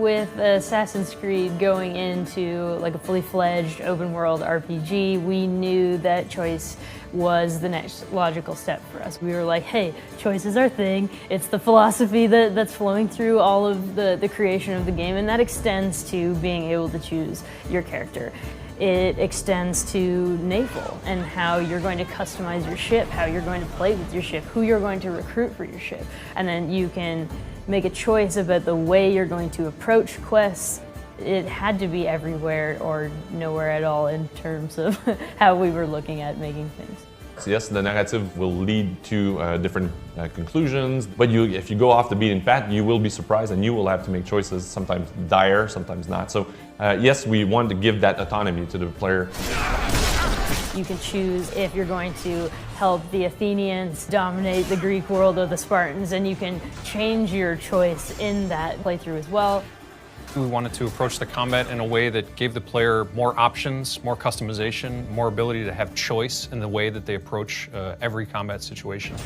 With Assassin's Creed going into like a fully fledged open world RPG, we knew that choice was the next logical step for us. We were like, hey, choice is our thing. It's the philosophy that's flowing through all of the creation of the game, and that extends to being able to choose your character. It extends to Naval and how you're going to customize your ship, how you're going to play with your ship, who you're going to recruit for your ship. And then you can make a choice about the way you're going to approach quests. It had to be everywhere or nowhere at all in terms of how we were looking at making things. So yes, the narrative will lead to different conclusions, but if you go off the beaten path, you will be surprised and you will have to make choices, sometimes dire, sometimes not. So yes, we want to give that autonomy to the player. You can choose if you're going to help the Athenians dominate the Greek world or the Spartans, and you can change your choice in that playthrough as well. We wanted to approach the combat in a way that gave the player more options, more customization, more ability to have choice in the way that they approach every combat situation.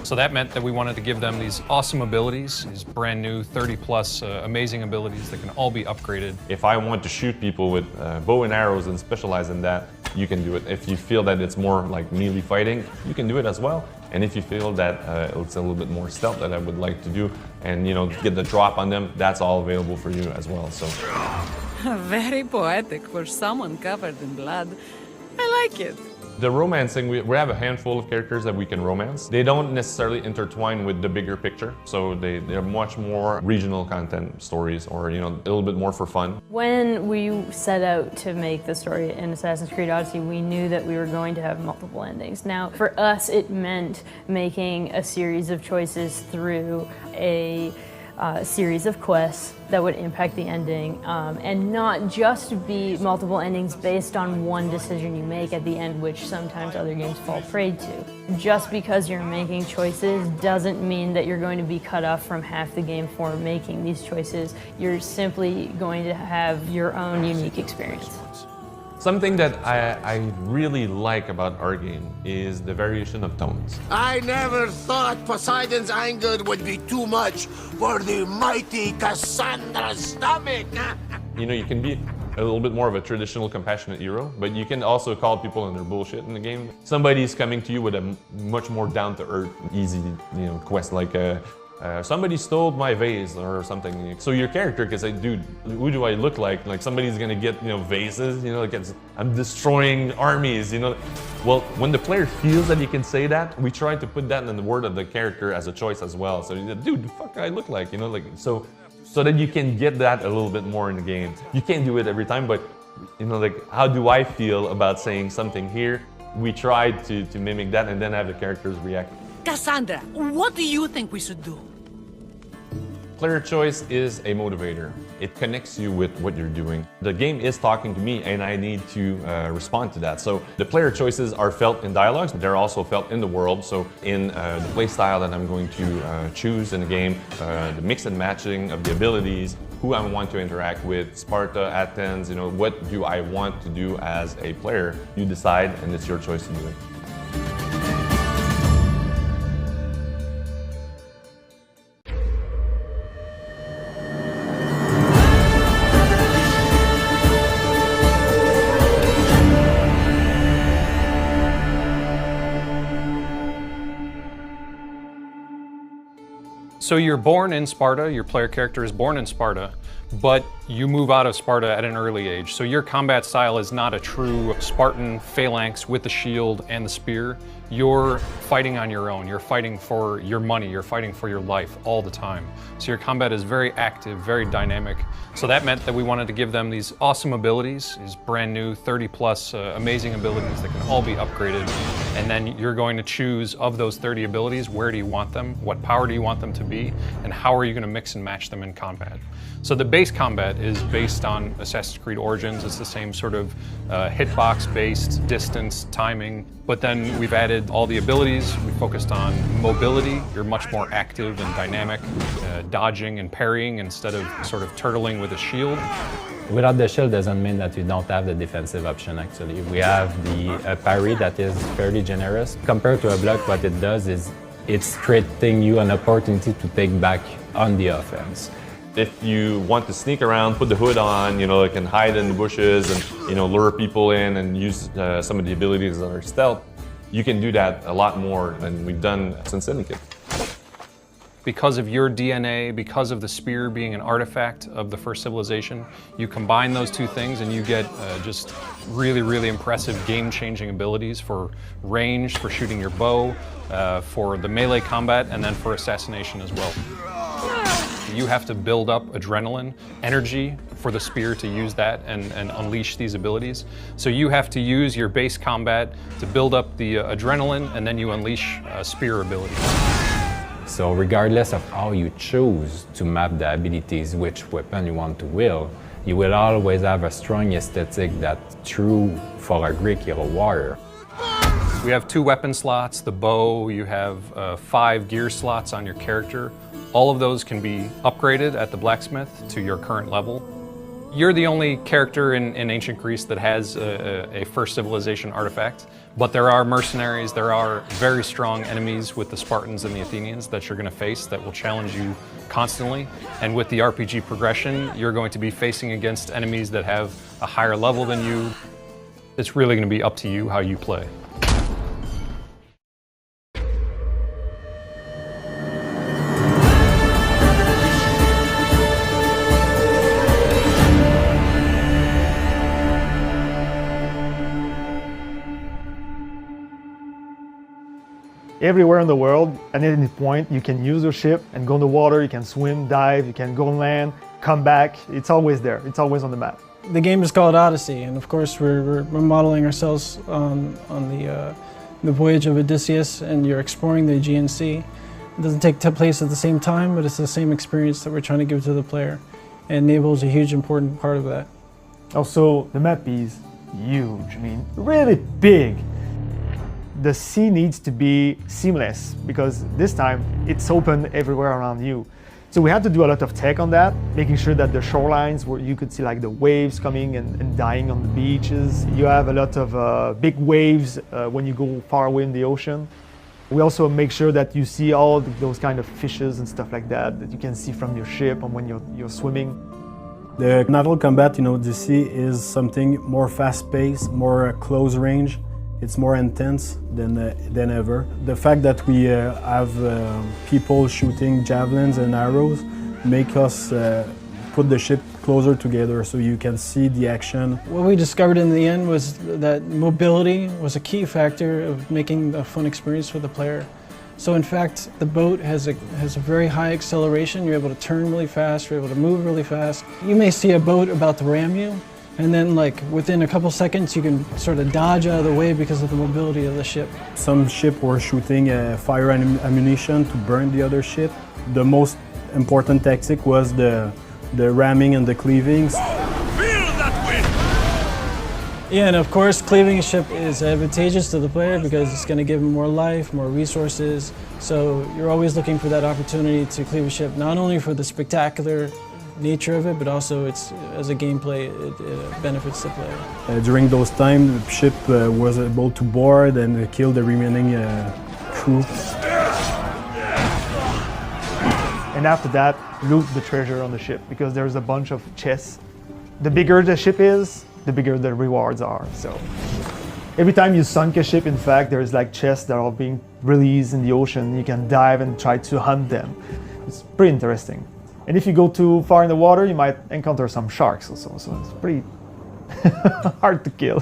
So that meant that we wanted to give them these awesome abilities, these brand new 30+ amazing abilities that can all be upgraded. If I want to shoot people with bow and arrows and specialize in that, you can do it. If you feel that it's more like melee fighting, you can do it as well. And if you feel that it's a little bit more stealth that I would like to do and get the drop on them, that's all available for you as well. So very poetic for someone covered in blood. I like it. The romancing, we have a handful of characters that we can romance. They don't necessarily intertwine with the bigger picture, so they're much more regional content stories or a little bit more for fun. When we set out to make the story in Assassin's Creed Odyssey, we knew that we were going to have multiple endings. Now, for us, it meant making a series of choices through a series of quests that would impact the ending, and not just be multiple endings based on one decision you make at the end, which sometimes other games fall prey to. Just because you're making choices doesn't mean that you're going to be cut off from half the game for making these choices. You're simply going to have your own unique experience. Something that I really like about our game is the variation of tones. I never thought Poseidon's anger would be too much for the mighty Cassandra's stomach. You can be a little bit more of a traditional compassionate hero, but you can also call people on their bullshit in the game. Somebody's coming to you with a much more down-to-earth, easy quest like somebody stole my vase or something. So your character can say, dude, who do I look like? Like somebody's gonna get vases, like I'm destroying armies, Well, when the player feels that he can say that, we try to put that in the word of the character as a choice as well. So dude, the fuck I look like, so that you can get that a little bit more in the game. You can't do it every time, but how do I feel about saying something here? We tried to mimic that and then have the characters react. Cassandra, what do you think we should do? Player choice is a motivator. It connects you with what you're doing. The game is talking to me and I need to respond to that. So the player choices are felt in dialogues, but they're also felt in the world. So in the play style that I'm going to choose in the game, the mix and matching of the abilities, who I want to interact with, Sparta, Athens, what do I want to do as a player? You decide and it's your choice to do it. So you're born in Sparta, your player character is born in Sparta, but you move out of Sparta at an early age. So your combat style is not a true Spartan phalanx with the shield and the spear. You're fighting on your own. You're fighting for your money. You're fighting for your life all the time. So your combat is very active, very dynamic. So that meant that we wanted to give them these awesome abilities, these brand new 30+ amazing abilities that can all be upgraded. And then you're going to choose of those 30 abilities, where do you want them? What power do you want them to be? And how are you going to mix and match them in combat? So the base combat is based on Assassin's Creed Origins. It's the same sort of hitbox-based, distance, timing. But then we've added all the abilities. We focused on mobility. You're much more active and dynamic, dodging and parrying instead of sort of turtling with a shield. Without the shield doesn't mean that you don't have the defensive option, actually. We have the parry that is fairly generous. Compared to a block, what it does is it's creating you an opportunity to take back on the offense. If you want to sneak around, put the hood on, you know, it can hide in the bushes and, you know, lure people in and use some of the abilities that are stealth, you can do that a lot more than we've done since Syndicate. Because of your DNA, because of the spear being an artifact of the first civilization, you combine those two things and you get just really, really impressive game-changing abilities for range, for shooting your bow, for the melee combat, and then for assassination as well. You have to build up adrenaline, energy for the spear to use that and unleash these abilities. So you have to use your base combat to build up the adrenaline, and then you unleash spear abilities. So regardless of how you choose to map the abilities, which weapon you want to wield, you will always have a strong aesthetic that's true for a Greek hero warrior. We have 2 weapon slots, the bow, you have 5 gear slots on your character. All of those can be upgraded at the blacksmith to your current level. You're the only character in ancient Greece that has a first civilization artifact, but there are mercenaries, there are very strong enemies with the Spartans and the Athenians that you're going to face that will challenge you constantly. And with the RPG progression, you're going to be facing against enemies that have a higher level than you. It's really going to be up to you how you play. Everywhere in the world, at any point, you can use your ship and go in the water, you can swim, dive, you can go on land, come back. It's always there, it's always on the map. The game is called Odyssey, and of course we're modeling ourselves on the voyage of Odysseus, and you're exploring the Aegean Sea. It doesn't take place at the same time, but it's the same experience that we're trying to give to the player. And Naval is a huge important part of that. Also, the map is huge, I mean, really big. The sea needs to be seamless because this time it's open everywhere around you. So we had to do a lot of tech on that, making sure that the shorelines where you could see like the waves coming and dying on the beaches. You have a lot of big waves when you go far away in the ocean. We also make sure that you see all those kind of fishes and stuff like that you can see from your ship and when you're swimming. The naval combat in Odyssey is something more fast-paced, more close range. It's more intense than ever. The fact that we have people shooting javelins and arrows make us put the ship closer together so you can see the action. What we discovered in the end was that mobility was a key factor of making a fun experience for the player. So in fact, the boat has a very high acceleration. You're able to turn really fast, you're able to move really fast. You may see a boat about to ram you, and then like within a couple seconds you can sort of dodge out of the way because of the mobility of the ship. Some ships were shooting fire ammunition to burn the other ship. The most important tactic was the ramming and the cleavings. Yeah, and of course cleaving a ship is advantageous to the player because it's going to give them more life, more resources. So you're always looking for that opportunity to cleave a ship, not only for the spectacular nature of it, but also as a gameplay, it benefits the player. During those times, the ship was able to board and kill the remaining crew. And after that, loot the treasure on the ship because there's a bunch of chests. The bigger the ship is, the bigger the rewards are. So every time you sunk a ship, in fact, there's like chests that are being released in the ocean. You can dive and try to hunt them. It's pretty interesting. And if you go too far in the water, you might encounter some sharks also, so it's pretty hard to kill.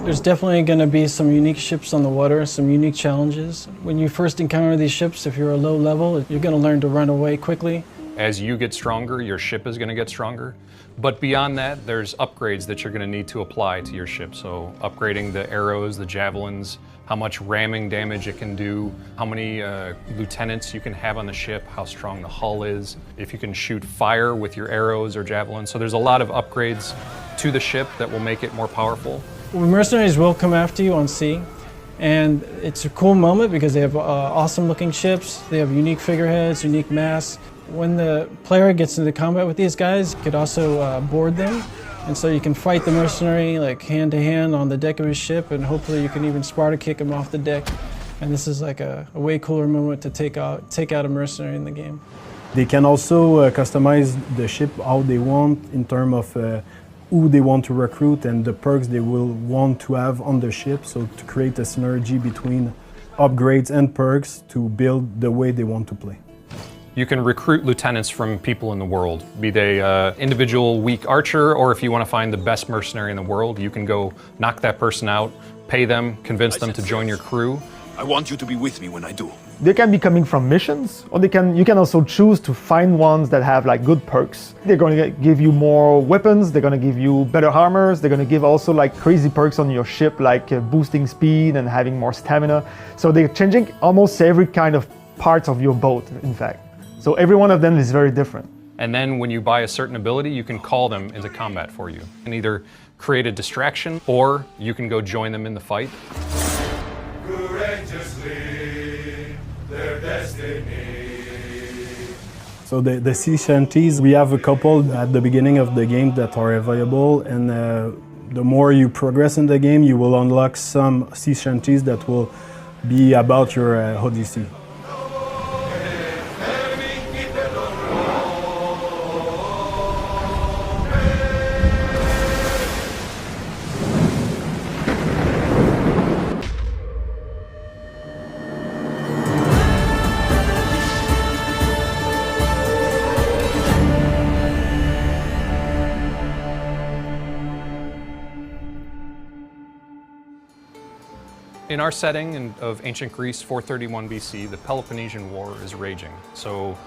There's definitely going to be some unique ships on the water, some unique challenges. When you first encounter these ships, if you're a low level, you're going to learn to run away quickly. As you get stronger, your ship is going to get stronger. But beyond that, there's upgrades that you're going to need to apply to your ship. So upgrading the arrows, the javelins, how much ramming damage it can do, how many lieutenants you can have on the ship, how strong the hull is, if you can shoot fire with your arrows or javelins. So there's a lot of upgrades to the ship that will make it more powerful. Well, mercenaries will come after you on sea, and it's a cool moment because they have awesome looking ships, they have unique figureheads, unique masts. When the player gets into combat with these guys, you could also board them. And so you can fight the mercenary like hand to hand on the deck of his ship, and hopefully you can even Sparta kick him off the deck. And this is like a way cooler moment to take out a mercenary in the game. They can also customize the ship how they want in terms of who they want to recruit and the perks they will want to have on the ship, so to create a synergy between upgrades and perks to build the way they want to play. You can recruit lieutenants from people in the world, be they individual weak archer, or if you want to find the best mercenary in the world, you can go knock that person out, pay them, convince them to join your crew. I want you to be with me when I do. They can be coming from missions, or you can also choose to find ones that have like good perks. They're going to give you more weapons, they're going to give you better armors, they're going to give also like crazy perks on your ship, like boosting speed and having more stamina. So they're changing almost every kind of parts of your boat, in fact. So every one of them is very different. And then when you buy a certain ability, you can call them into combat for you and either create a distraction or you can go join them in the fight. Courageously, their destiny. So the sea shanties, we have a couple at the beginning of the game that are available, and the more you progress in the game, you will unlock some sea shanties that will be about your Odyssey. In our setting of ancient Greece, 431 BC, the Peloponnesian War is raging. So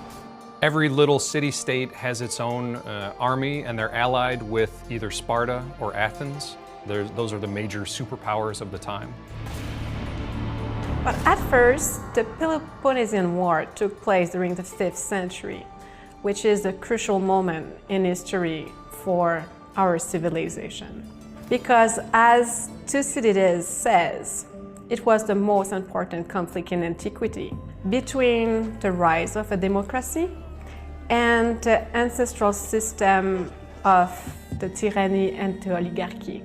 every little city-state has its own army, and they're allied with either Sparta or Athens. Those are the major superpowers of the time. But at first, the Peloponnesian War took place during the 5th century, which is a crucial moment in history for our civilization. Because as Thucydides says, it was the most important conflict in antiquity between the rise of a democracy and the ancestral system of the tyranny and the oligarchy,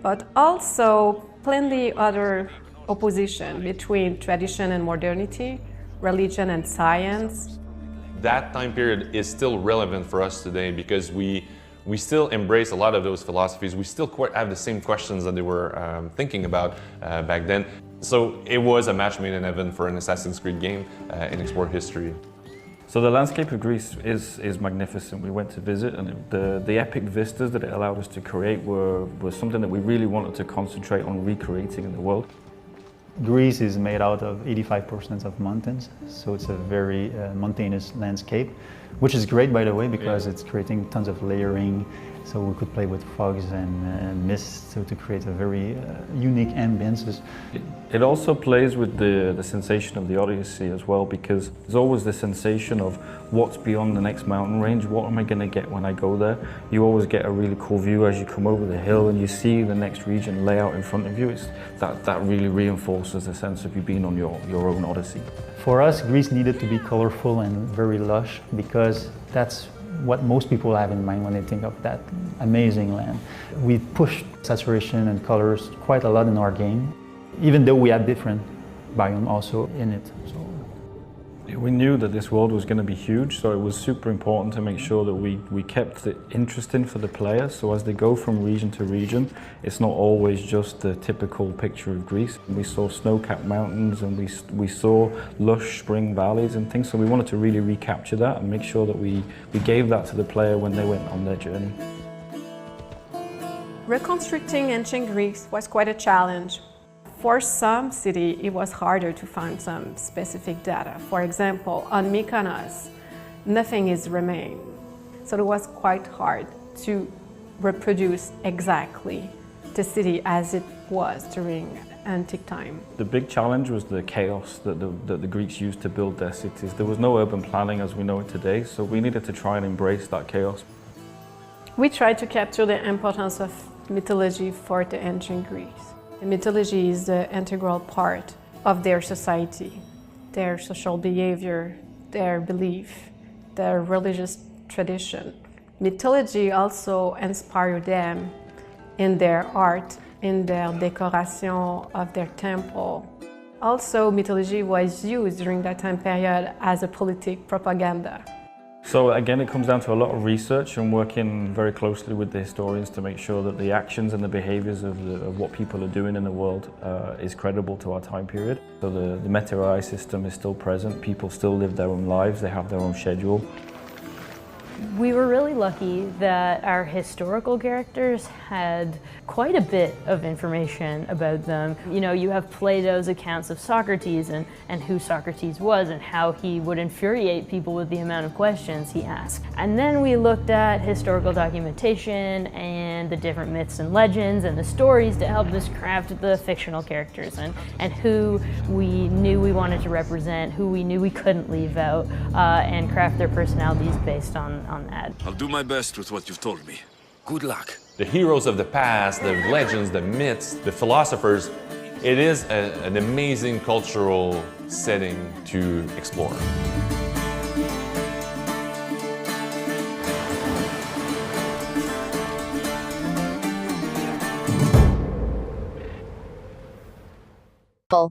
but also plenty other opposition between tradition and modernity, religion and science. That time period is still relevant for us today because we still embrace a lot of those philosophies. We still have the same questions that they were thinking about back then. So it was a match made in heaven for an Assassin's Creed game in explored history. So the landscape of Greece is magnificent. We went to visit, and the epic vistas that it allowed us to create were something that we really wanted to concentrate on recreating in the world. Greece is made out of 85% of mountains, so it's a very mountainous landscape, which is great, by the way, because it's creating tons of layering, so we could play with fogs and mist, so to create a very unique ambience. It also plays with the sensation of the Odyssey as well, because there's always the sensation of what's beyond the next mountain range, what am I going to get when I go there? You always get a really cool view as you come over the hill and you see the next region lay out in front of you. That really reinforces the sense of you being on your own Odyssey. For us, Greece needed to be colorful and very lush, because that's what most people have in mind when they think of that amazing land. We pushed saturation and colors quite a lot in our game, even though we had different biomes also in it. We knew that this world was going to be huge, so it was super important to make sure that we kept it interesting for the player. So as they go from region to region, it's not always just the typical picture of Greece. We saw snow-capped mountains and we saw lush spring valleys and things, so we wanted to really recapture that and make sure that we gave that to the player when they went on their journey. Reconstructing ancient Greece was quite a challenge. For some cities, it was harder to find some specific data. For example, on Mykonos, nothing is remained. So it was quite hard to reproduce exactly the city as it was during antique time. The big challenge was the chaos that the Greeks used to build their cities. There was no urban planning as we know it today, so we needed to try and embrace that chaos. We tried to capture the importance of mythology for the ancient Greeks. The mythology is the integral part of their society, their social behavior, their belief, their religious tradition. Mythology also inspired them in their art, in their decoration of their temple. Also, mythology was used during that time period as a politic propaganda. So again, it comes down to a lot of research and working very closely with the historians to make sure that the actions and the behaviors of what people are doing in the world is credible to our time period. So the meta AI system is still present, people still live their own lives, they have their own schedule. We were really lucky that our historical characters had quite a bit of information about them. You know, you have Plato's accounts of Socrates and who Socrates was and how he would infuriate people with the amount of questions he asked. And then we looked at historical documentation and the different myths and legends and the stories to help us craft the fictional characters and who we knew we wanted to represent, who we knew we couldn't leave out, and craft their personalities based on that. I'll do my best with what you've told me. Good luck. The heroes of the past, the legends, the myths, the philosophers, it is an amazing cultural setting to explore. Full.